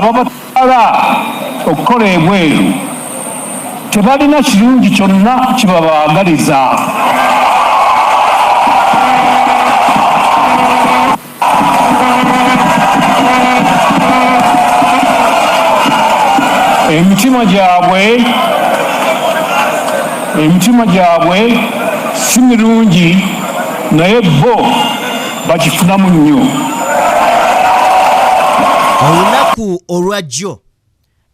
ababatwala okukola ebweru tebalina kirungi kyonna kibabaagaliza. emitima gyabwe si mirungi naye bo bakifunamu nnyo. Olunaku olwajjo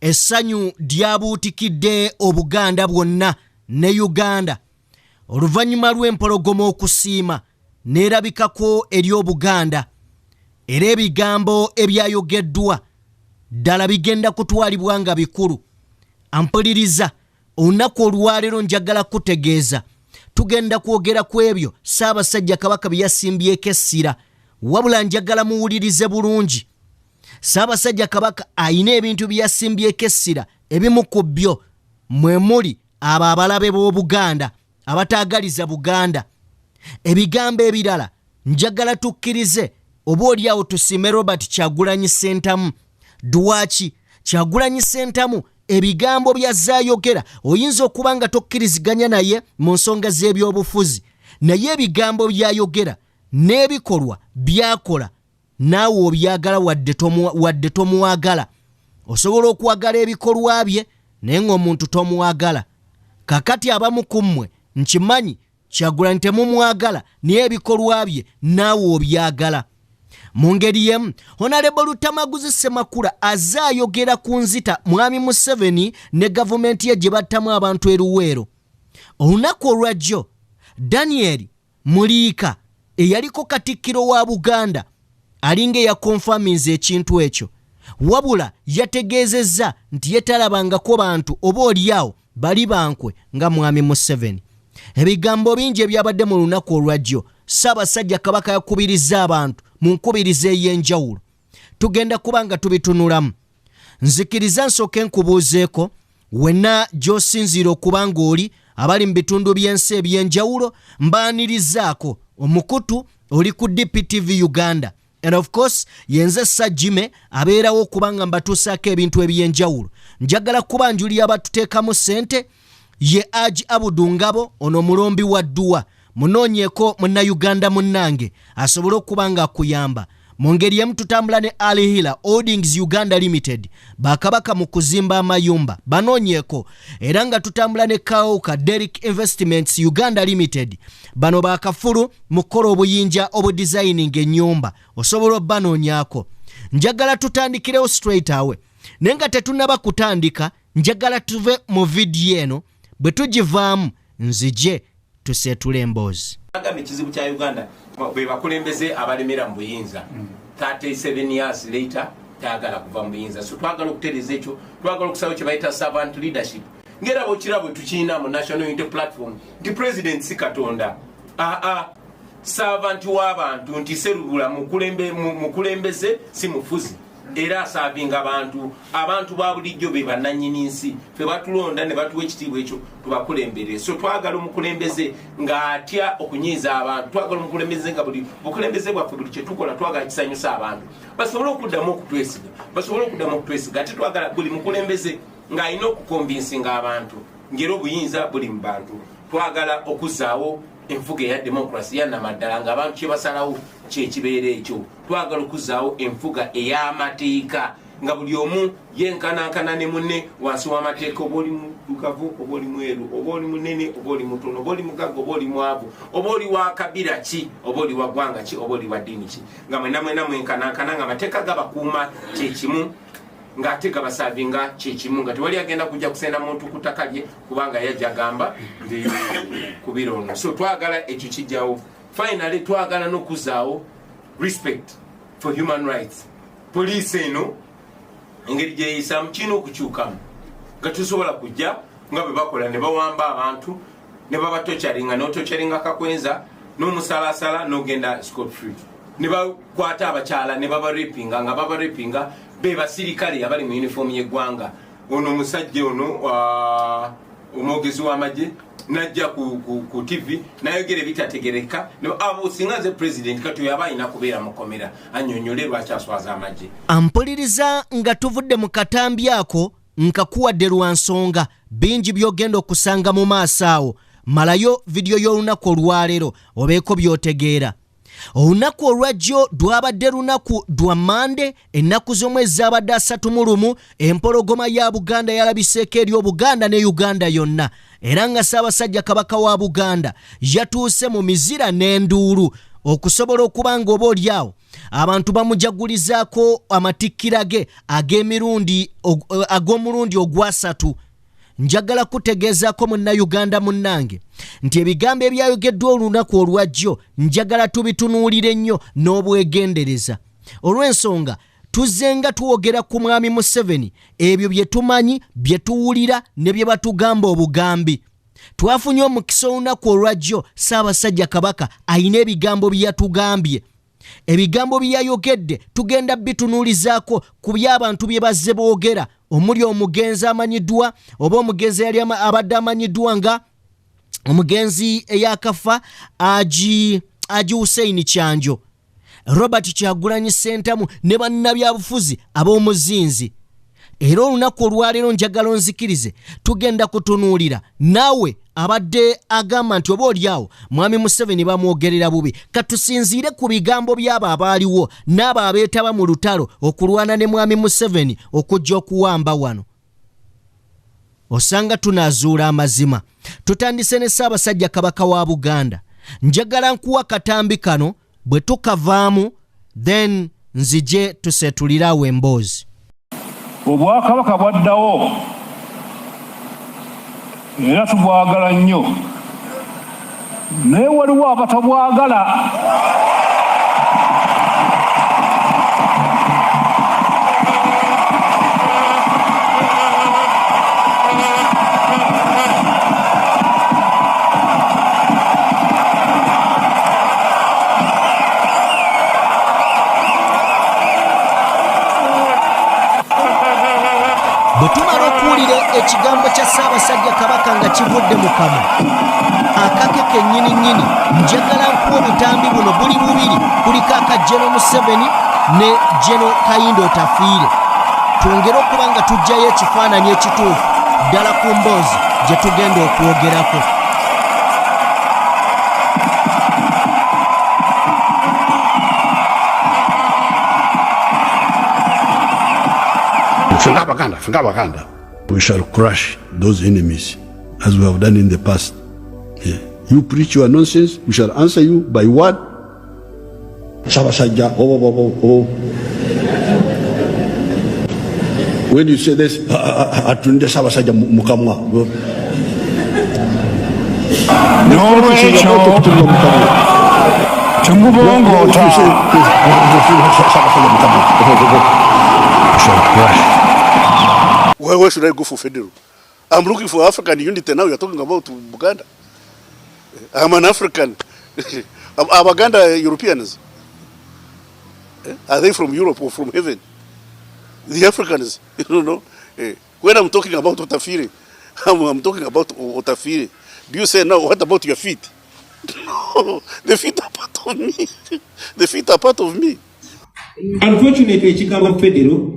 essanyu lyabuutikidde Obuganda bwonna ne Uganda oluvannyuma lw'empologoma okusiima neerabikako eri Obuganda era ebigambo ebyayogeddwa ddala bigenda kutwalibwa nga bikulu. Ampuliriza, olunaku olwaleero njagala kutegeeza tugenda kwogera ku ebyo Ssaabasajja Kabaka bye yasimbyeko essira, wabula njagala muwulirize bulungi. Ssaabasajja Kabaka ayina ebintu bye yasimbyeko essira, ebimu ku byo mwe muli abo abalabe b'Obuganda abataagaliza Buganda. Ebigambo ebirala njagala tukkirize oba oliawo tusiime Robert Kyagulanyi Ssentamu. Dwaki Kyagulanyi Ssentamu ebigambo byazaayogera oyinza okuba nga tokkiriziganya naye mu nsonga z'ebyobufuzi, naye ebigambo byayogera n'ebikolwa byakola naawe obyagala wadde tomuwagala. Osobola okwagala ebikolwa bye naye ng'omuntu tomuwagala. Kakati abamu ku mmwe nkimanyi Kyagulanyi temumwagala naye ebikolwa bye naawe obyagala. Mu ngeri yemu Honorable Lutamaguzi Ssemakula azaayogera ku nzita Mwami Museveni ne gavumenti ye gye battamu abantu eruweero. Olunaku olwajjo Daniel Muliika eyaliko Katikiro wa Buganda alinga yakonfaminze ekintu ekyo, wabula yategeezezza nti yetalabangako bantu oba oliawo bali bankwe nga Mwami Museveni. Ebigambo bingi ebyabadde mu lunaku olwajjo Ssaabasajja Kabaka yakubiriza abantu mu nkubiriza ey'enjawulo. Tugenda kuba nga tubitunulamu. Nzikiriza nsooke nkubuuzeeko wenna gy'osinziira okuba ng'oli abali mu bitundu by'ensi eby'enjawulo, mbaanirizaako omukutu oli ku DPTV Uganda. And of course yenze Asiimye abeerawo okuba nga mbatuusaako ebintu eby'enjawulo. Njagala kuba njuli abatuteekamu ssente ye Aji Abudu Ngabo, ono mulombi wa dduwa. Munoonyeeko munnayuganda munnange asobole okuba nga akuyamba. Mu ngeri yemu tutambula ne Ali Hila Holdings Uganda Limited, bakabaka mu kuzimba amayumba, banoonyeeko. Era nga tutambula ne Kauka Derrick Investments Uganda Limited, bano bakafulu mu kukola obuyinja obudesigning ennyumba, osobola obbanoonyaako. Njagala tutandikirewo straight away, naye nga tetunnaba kutandika njagala tuve mu vidiyo eno, bwe tugivaamu nzije tuseetula emboozi. Ekizibu kya Uganda bwe bakulembeze abalemera mu buyinza 37 years later taagala kuva mu buyinza. So twagala okutereeza ekyo, twagala okusaba kye bayita servant leadership. Ngera bw'okirabwe tukiina mu National Unity Platform nti president si Katonda, servant w'abantu, nti serubula mukulembeze si mufuzi. Era asavinga abantu ba bulijjo be bannannyini nsi, fe batulonda ne batuwa ekitiibwa ekyo tubakulembere. So twagala omukulembeze ng'atya okunyiiza abantu, twagala omukulembeze nga buli bukulembeze bwaffe buli kye tukola twagala kisanyusa abantu basobole okuddamu okutwesiga. Ate twagala buli mukulembeze ng'alina okukonvinsinga abantu ng'era obuyinza buli mu bantu. Twagala okuzzaawo enfuga eya demokrasi ya namaddala ng'abantu kye basalawo kyekibeera ekyo. Twagala okuzzaawo enfuga ey'amateeka nga buli omu yenkanankana ne munne wansi w'amateeka, oba oli mudugavu oba oli mweru, oba oli munene oba oli mutono, oba oli mugagga oba oli mwavu, oba oli wa kabira ki, oba oli wa ggwanga ki, oba oli wa ddiini ki, nga mwena mwenkanankana nga amateeka gabakuuma kyekimu ng'ate gabasavinga kyekimu, nga tewali agenda kujja kusenda muntu ku ttaka lye kubanga yajja gamba kubira ono. So twagala ekyo kijjawo. Finally twagala n'okuzzaawo respect for human rights. Poliisi eno engeri gyeyisaamu kirina okukyukamu, nga tusobola kujja nga bwe bakola ne bawamba abantu ne babatocaringa, n'otocaringa kakwenza n'omusalaasala n'ogenda scot free, ne bakwata abakyala ne babarepinga, nga babarepinga be basirikale abali mu uniform y'eggwanga. Ono omusajja ono omwogezi w'amagye najja ku TV nayogera bitategereka abo singa ze president kati yaba ina kubeera mukomera anyonyole lwaki aswaza amagye. Ampuliriza nga tuvudde mu katambi ako nkakuwadde lwansonga bingi byogenda okusanga mu maaso awo. Malayo video y'olunaku olwaleero obeeko by'otegeera. Olunaku olwajjo lwabadde lunaku lwa Mande, ennaku z'omwezi zabadde 31, empologoma ya Buganda yalabiseeko eri Obuganda ne Uganda yonna. Era nga Ssaabasajja Kabaka wa Buganda yatuuse mu mizira n'enduulu okusobola okubanga oba oliawo abantu bamujagulizaako amatikkira ge ag'omulundi ogwasatu. Njagala kutegeezaako Munnayuganda munnange nti ebigambo ebyayogeddwa olunaku olwajjo njagala tubitunuulire nnyo n'obwegendereza. Olw'ensonga tuzze nga tuwogera ku Mwami Museveni ebyo bye tumanyi, bye tuwulira ne bye batugamba obugambi. Twafunye omukisa olunaku olwajjo Ssaabasajja Kabaka ayina ebigambo bye yatugambye. Ebigambo bye yayogedde tugenda bitunuulizaako ku by'abantu bye bazze boogera, omuli omugenzi amanyiddwa oba omugenzi yali abadde amanyiddwa nga omugenzi eyakafa Aji Hussein Kyanjo, Robert Kyagulanyi Ssentamu ne bannabyabufuzi ab'omuzinzi. Era olunaku olwaleero njagala onzikirize tugenda kutunuulira naawe abadde agamba nti oba oliawo Mwami Museveni bamwogerera bubi. Katusinziire ku bigambo by'abo abaaliwo n'abo abeetaba mu lutalo okulwana ne Mwami Museveni okujja okuwamba wano. Osanga tunaazuula amazima. Tutandise ne Ssaabasajja Kabaka wa Buganda. Njagala nkuwa katambi kano bwe tukavaamu then nzije tuseetulirawo emboozi. Obwakabaka bwaddawo era tubwagala nnyo, naye waliwo abatabwagala. Bwetumala okuwulira ekigambo kya Ssaabasajja Kabaka nga kivudde mu kamwa akake kennyini njagala nkuwa obutambi buno buli bubiri kuliko aka General Museveni ne General Kayindo Otafiire. Twongere okuba nga tuggyayo ekifaananyi ekituufu ddala ku mboozi gye tugenda okwogerako. Baganda. We shall crush those enemies as we have done in the past. Yeah. You preach your nonsense, we shall answer you by word. Ssaabasajja, when you say this, atunde Ssaabasajja mukamwa. N'olwekyo tumubongoota. Where should I go for federal? I'm looking for African unity now. You're talking about Buganda. I'm an African. Are Buganda Europeans? Are they from Europe or from heaven? The Africans, you don't know. When I'm talking about Otafiire, I'm talking about Otafiire. Do you say now, what about your feet? No, the feet are part of me. The feet are part of me. Unfortunately, Chicago Federal.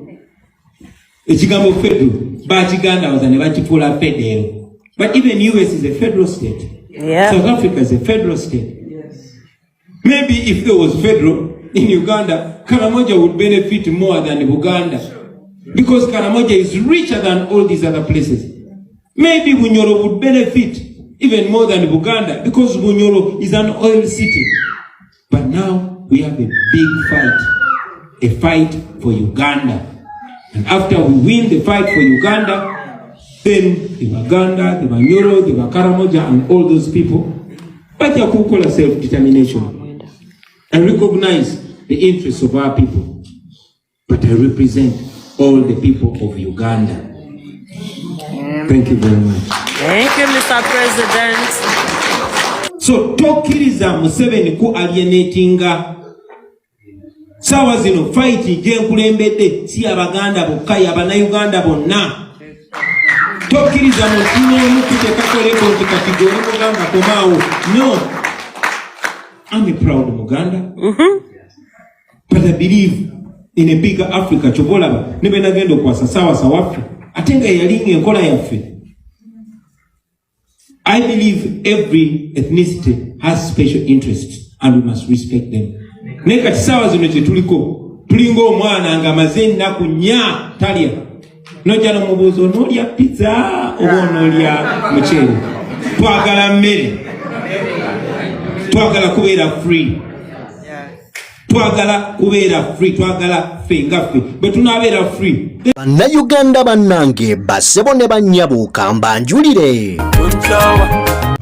Ekigambo federal bakiganda wazane bakifuula federal, but even US is a federal state. Yeah. South Africa is a federal state. Yes. Maybe if there was federal in Uganda, Karamoja would benefit more than Buganda, because Karamoja is richer than all these other places. Maybe Bunyoro would benefit even more than Buganda, because Bunyoro is an oil city. But now we have a big fight for Uganda. And after we win the fight for Uganda, then the Baganda, the Banyoro, the Bakaramoja, and all those people, but you could call self-determination. I recognize the interests of our people, but I represent all the people of Uganda. Thank you very much. Thank you, Mr. President. So, Takikiriza Museveni ku alienatinga. Sawa zino fight gyenkulembedde si Abaganda bokka, Abannayuganda bonna. Tokkiriza mutine mukiteekako lekoti kati gwe mugamba komaawo. No. I'm a proud Muganda. But I believe in a bigger Africa. Chobolaba nebe nagendo kwasa sawa sawafi. Atenga yalinga enkola yaffe. I believe every ethnicity has special interests and we must respect them. Ne kati sawa zino kye tulingo omwana nga amaze nnaku nnya talya. Nojja n'omubuuza onoolya pizza oba onoolya muceere. Twagala mmere. Twagala kubeera free. Twagala kubeera free. Twagala ffe nga ffe. Bwe tunaabeera free. Bannayuganda bannange bassebo ne bannyabuuka mbanjulire.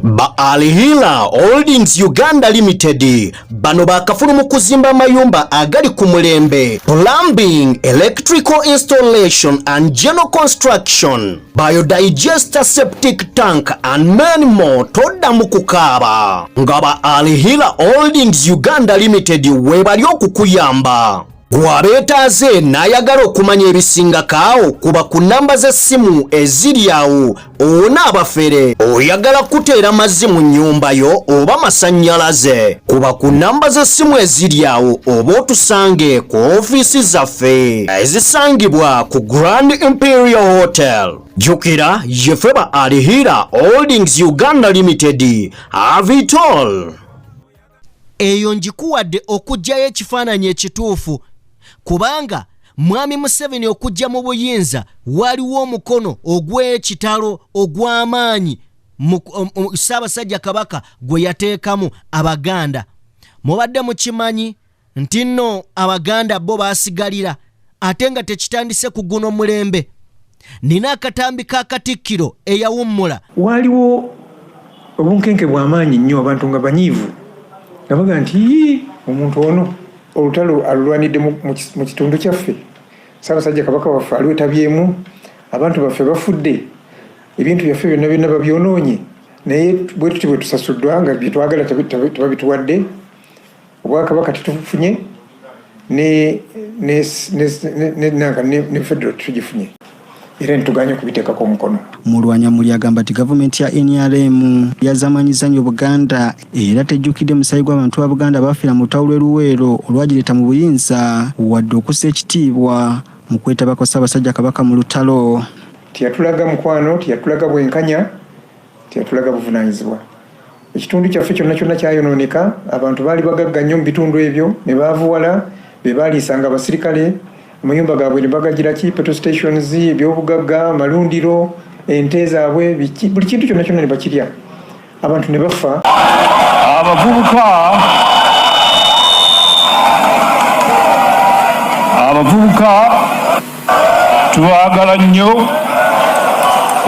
Ba Alihila Holdings Uganda Limited bano bakafulu mu kuzimba mayumba agali ku mulembe, plumbing, electrical installation and general construction, biodigester septic tank and many more. Todda mu kukaaba nga ba Alihila Holdings Uganda Limited webali okukuyamba. Gwabeetaaze n'ayagala okumanya ebisinga kaawo kuba ku namba z'essimu eziri awo. Onaabafere oyagala kuteera mazzi mu nnyumba yo oba masannyalaze, kuba ku namba z'essimu eziri awo oba otusange ku ofiisi zaffe ezisangibwa ku Grand Imperial Hotel. Jjukira yeffe ba Alihira Holdings Uganda Limited. Have it all. Eyo njikuwadde okuggyayo ekifaananyi ekituufu. Kubanga Mwami Museveni okujja mu buyinza waliwo omukono ogw'ekitalo ogw'amaanyi Ssaabasajja Kabaka gwe yateekamu Abaganda. Mubadde mukimanyi nti nno Abaganda bo baasigalira ate nga tekitandise ku guno mulembe. Nina akatambi ka Katikiro eyawummula. Waliwo obunkenke bw'amaanyi nnyo abantu nga banyiivu. Nabaga nti omuntu ono olutalo alulwanidde mu kitundu kyaffe. Ssaabasajja Kabaka waffe alwetabyemu, abantu baffe bafudde, ebintu byaffe byonna byonna babyonoonye, naye bwe tuti bwe tusasuddwa nga bye twagala tebabituwadde. Obwakabaka tetufunye ne federal tugifunye. Era ntuganya kubiteekako omukono. Mulwanyamuli agamba nti gavumenti ya NRM yazamanyiza nnyo Buganda era tejjukidde musayi gw'abantu ba Buganda bafiira mu lutalo lw'Eluweero olwagireeta mu buyinza wadde okussa ekitiibwa mu kwetabako Ssaabasajja Kabaka mu lutalo. Tiyatulaga mukwano, tiyatulaga bwenkanya, tiyatulaga buvunaanyizibwa. Ekitundu kyaffe kyonna kyonna kyayonooneka. Abantu baali bagagga nnyo mu bitundu ebyo ne baavuwala, be baaliisanga abasirikale. Amayumba gaabwe ne bagagira ki, petrol stations, ebyobugagga, malundiro, ente zaabwe, buli kintu kyonna kyonna ne bakirya. Abantu ne bafa. Abavubuka tubaagala nnyo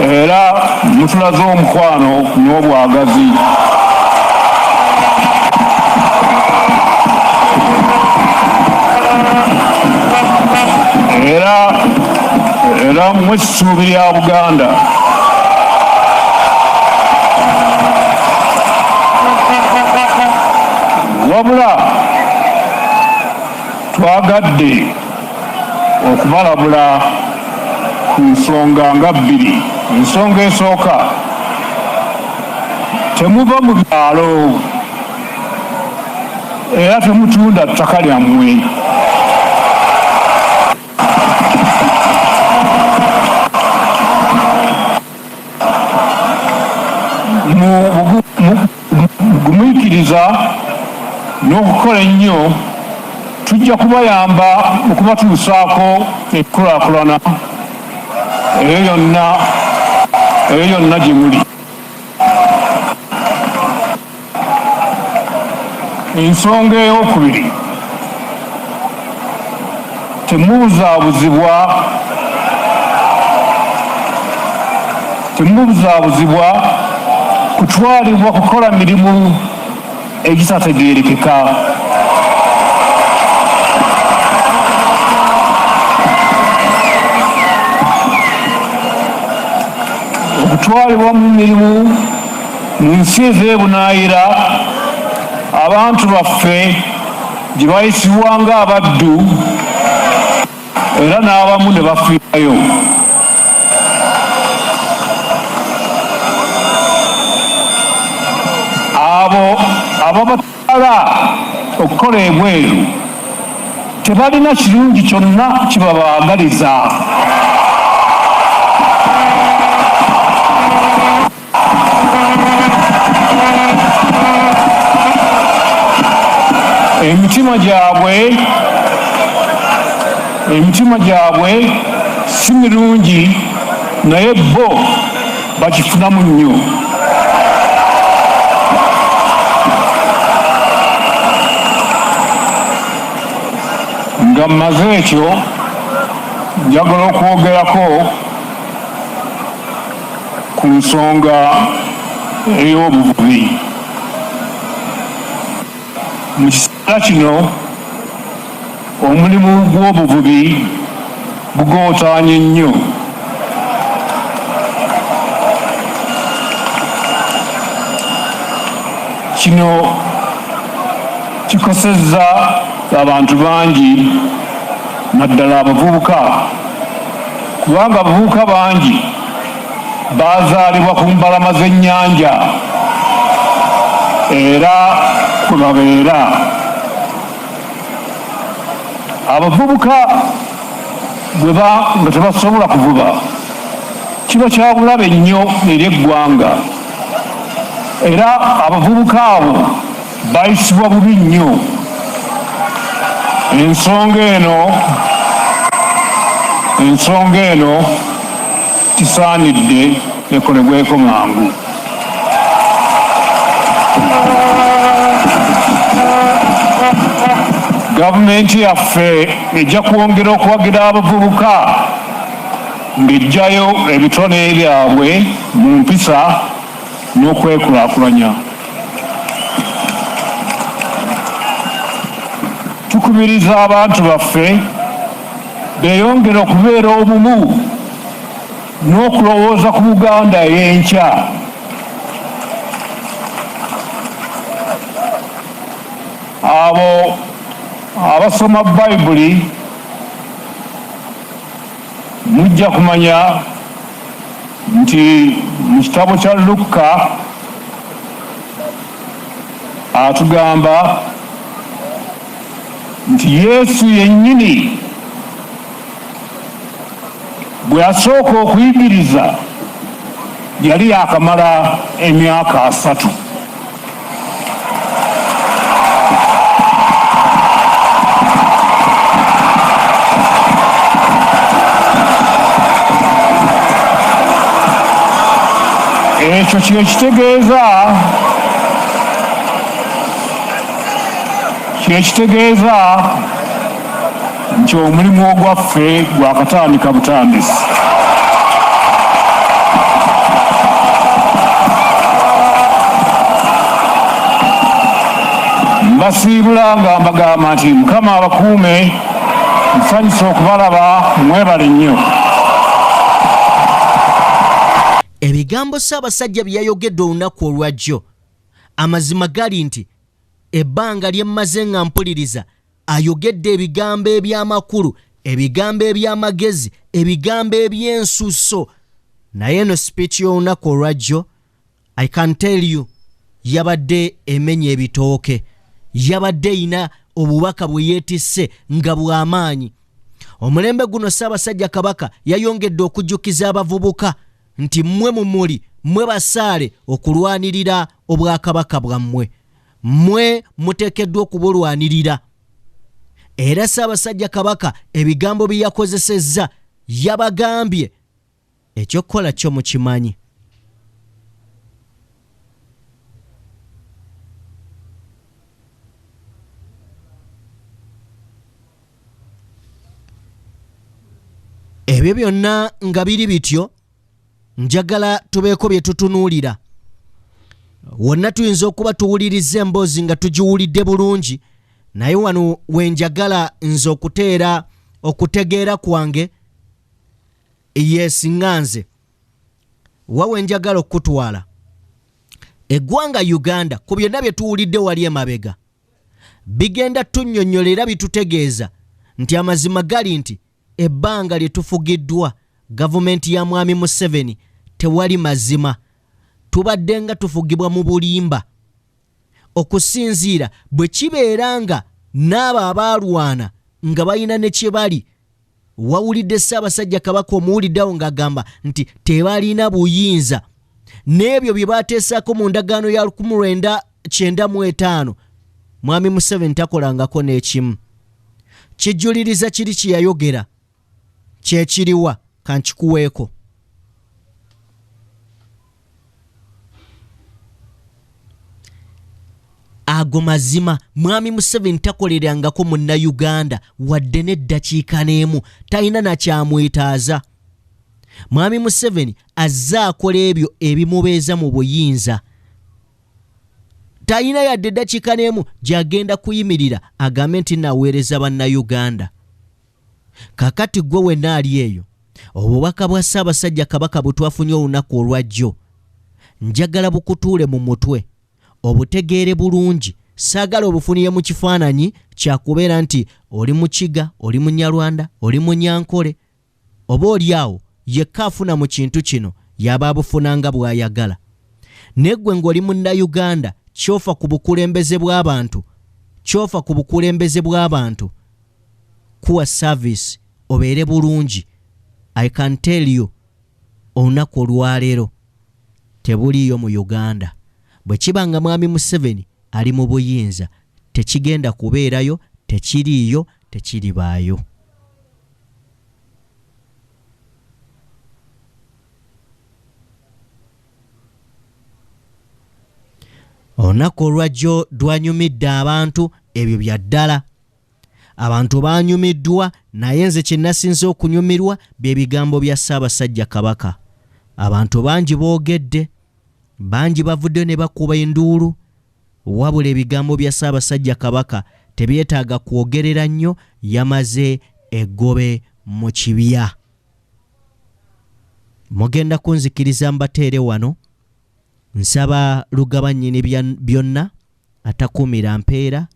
era mutulaze omukwano n'obwagazi. Era mu essuubi lya Buganda. Wabula twagadde okubalabula ku nsonga nga bbiri. Ensonga esooka, temuva mu byalo era temutunda ttaka lyammwe. Gumuyikiriza n'okukola ennyo tujja kubayamba okubatuusaako enkulaakulana eyo yonna gye muli. Ensonga ey'okubiri, temubuzaabuzibwa kutwalibwa kukola mirimu egitategeerekeka. Okutwalibwa mu mirimu mu nsi ez'ebunaayira abantu baffe gye bayisibwa ng'abaddu era n'abamu ne bafiirayo. ababatwala okukola ebweru tebalina kirungi kyonna kibabaagaliza. emitima gyabwe si mirungi naye bo bakifunamu nnyo. Nga mmaze ekyo njagala okwogerako ku nsonga ey'obuvubi. Mu kiseera kino omulimu gw'obuvubi bugootaanye nnyo. Kino kikosezza abantu bangi naddala abavubuka, kubanga abavubuka bangi bazaalibwa ku mbalama z'ennyanja era kwe babeera. Abavubuka nga tebasobola kuvuba kiba kyabulabe nnyo eri eggwanga, era abavubuka abo bayisibwa bubi nnyo. Ensonga eno kisaanidde ekolebweko mangu. Gavumenti yaffe ejja kwongera okuwagira abavubuka ng'ejjayo ebitone byabwe mu mpisa n'okwekulaakulanya. Tukubiriza abantu baffe beeyongere okubeera obumu n'okulowooza ku Buganda ey'enkya. Abo abasoma Bayibuli mujja kumanya nti mu kitabo kya Lukka atugamba nti Yesu yennyini bwe yasooka okuyigiriza yali yakamala emyaka 3. Ekyo kyekitegeeza nti omulimu ogwaffe gwakatandika butandisi. Mbasiibula nga mbagamba nti Mukama abakuume, nsanyuse okubalaba, mwebale nnyo. Ebigambo Ssaabasajja bye yayogedde olunaku olwajjo amazima gali nti ebbanga lye mmaze nga mpuliriza ayogedde ebigambo eby'amakulu, ebigambo eby'amagezi, ebigambo eby'ensusso. Naye eno speech y'olunaku olwajjo, I can tell you, yabadde emenya ebitooke, yabadde ina obubaka bwe yeetisse nga bw'amaanyi. Omulembe guno Ssaabasajja Kabaka yayongedde okujjukiza abavubuka nti mmwe mumuli, mmwe basaale okulwanirira obwakabaka bwammwe, mmwe muteekeddwa okubulwanirira. Era Ssaabasajja Kabaka ebigambo bye yakozesezza yabagambye ekyokukola kyo mukimanyi. Ebyo byonna nga biri bityo, njagala tubeeko bye tutunuulira. Wonna tuyinza okuba tuwuliriza emboozi nga tugiwulidde bulungi, naye wano wenjagala nze okuteera okutegeera kwange, yes nganze wa wenjagala okutwala eggwanga Uganda ku byonna bye tuwulidde wali emabega bigenda tunnyonnyolera bitutegeeza nti amazima gali nti ebbanga lye tufugiddwa gavumenti ya Mwami Museveni tewali mazima, tubadde nga tufugibwa mu bulimba. okusinziira bwe kibeeranga n'abo abalwana nga balina ne kye bali. Wawulidde Ssaabasajja Kabaka omuwuliddewo ng'agamba nti tebalina buyinza n'ebyo bye baateesako mu ndagaano ya 1995 Mwami Museveni takolangako n'ekimu. Kijuliriza kiri kye yayogera kyekiriwa kankikuweeko. Ago mazima Mwami Museveni takolerangako Munnayuganda wadde n'eddakiika n'emu, talina nakyamwetaaza. Mwami Museveni azze akola ebyo ebimubeeza mu buyinza. Talina yadde eddakiika n'emu gy'agenda kuyimirira agambe nti naweereza Bannayuganda. Kakati gwe wenna ali eyo, obubaka bwa Ssaabasajja Kabaka bwe twafunye olunaku olwajjo, njagala bukutuule mu mutwe, obutegeere bulungi. Saagala obufunire mu kifaananyi kya kubeera nti oli Mukiga, oli Munyarwanda, oli Munyankole, oba oli awo yekka afuna mu kintu kino yaba abufunanga bw'ayagala. Neggwe ng'oli Munnayuganda, kyofa ku bukulembeze bw'abantu, kyofa ku bukulembeze bw'abantu, kuwa service obeere bulungi. I can tell you, olunaku olwaleero tebuliiyo mu Uganda. Bwe kibanga Mwami Museveni ali mu buyinza, tekigenda kubeerayo, tekiriiyo, tekiribaayo. Olunaku olwajjo lwanyumidde abantu, ebyo bya ddala. Abantu baanyumiddwa, naye nze kye nasinze okunyumirwa bye bigambo bya Ssaabasajja Kabaka. Abantu bangi boogedde, bangi bavudde ne bakuba enduulu, wabula ebigambo bya Ssaabasajja Kabaka tebyetaaga kwogerera nnyo, yamaze eggobe mu kibya. Mugenda kunzikiriza mbateere wano. Nsaba Lugabanyini byonna atakuumira mpeera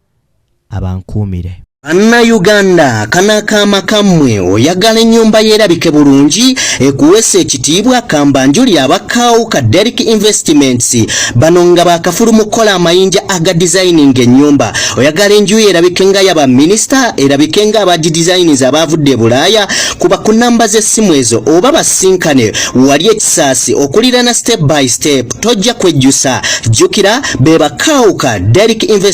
abankuumire. Bannayuganda, kanakaama kammwe oyagala ennyumba yerabike bulungi ekuweesa ekitiibwa, kambanjulira abakawuka Derrick Investments bano nga bakafulu mu kukola amayinja aga designing ennyumba. Oyagala enju yerabike nga yaba minisita, erabike nga aba designers abavudde e Bulaaya, kuba ku namba z'essimu ezo oba basinkane wali ekisaasi okulirana step by step, tojja kwejjusa. Jjukira be bakawuka Derrick Investments.